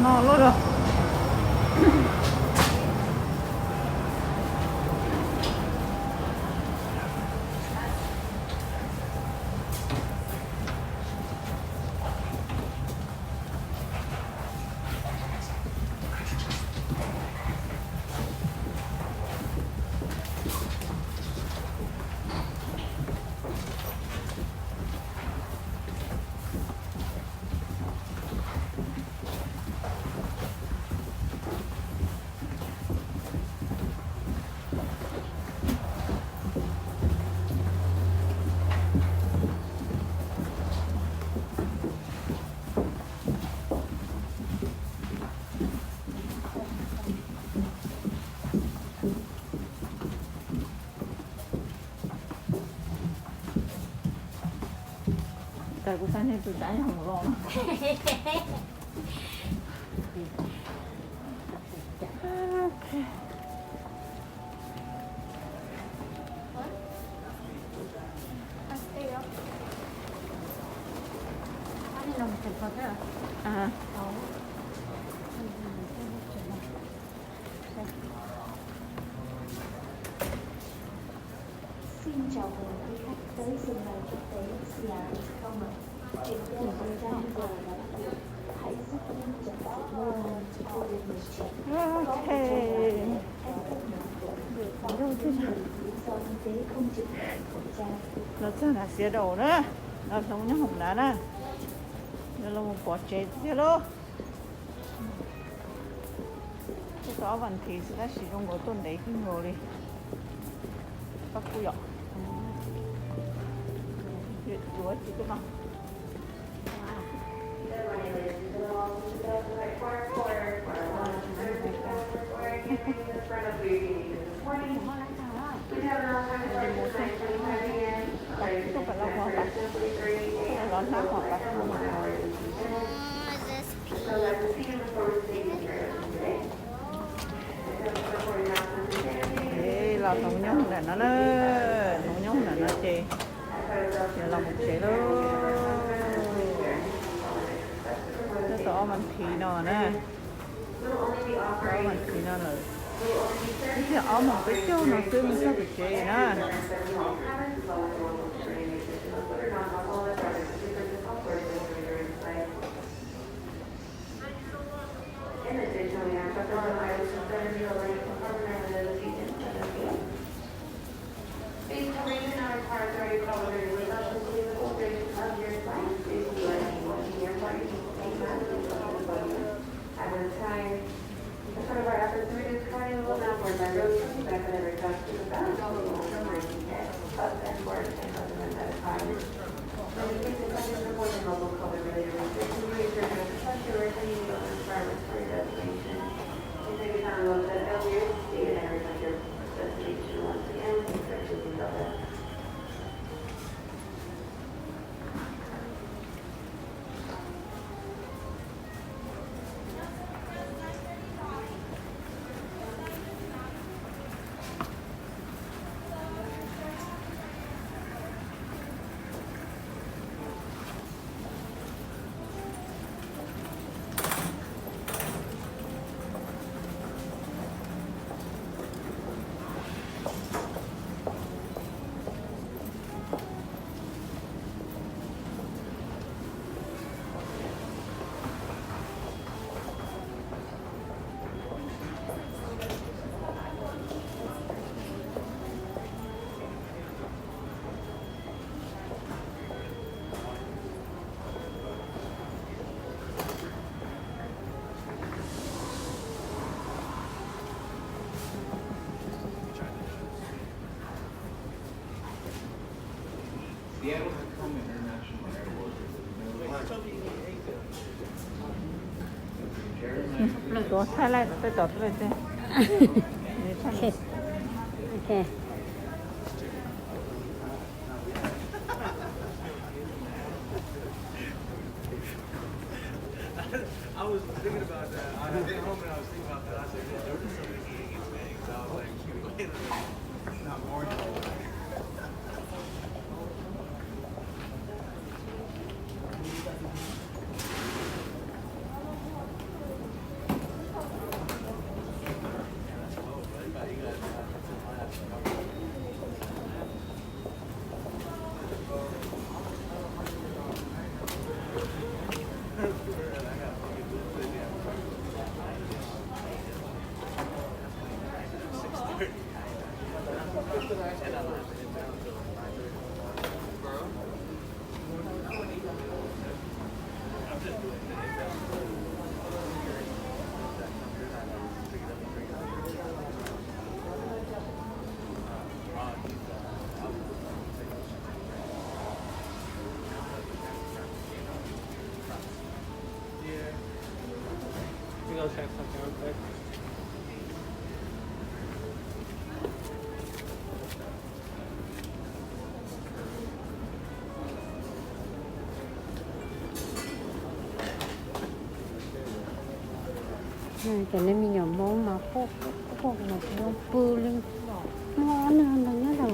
No, allora. 달고 다니도 나이 안 먹어. 이렇게. Anh làm thịt bò thế à? À. Xin chào mừng quý khách tới sân bay quốc tế Seattle Không ạ. Kiểm tra thời gian giờ đã bắt buộc. Hãy giúp em chặt chẽ môn COVID-19. 오케이. Do y tế không chịu khẩu trang. Nó sao là xía đầu nữa. Nó giống như hồng đá nè. Nó là một quả chết xía đâu. có vấn题sẽ sử dụng của tôi lấy cái người đi bắt cua dọc chuyện đuối chứ cơ mà tôi phải lau hoa bạc lón lá hoa bạc là nóng nhông là nó nóng nhông là nó chê giờ là một chế luôn nó tỏ mình thì nó nè tỏ mình thì nó là cái áo mà cái chỗ nó cứ mình sao được chế nè Seattle Tacoma International Airport. nó có thay lại nó phải tọt lên thế โอเค โอเค I was thinking about that. I was at home and I was thinking about that. I said, yeah, there was somebody eating it, man. So I was like, wait a minute. Not more. You go check something real quick. แต่ในมีหยอมมองมาพวกหมดลงปืนเลยมองนั่นนั่นนั่น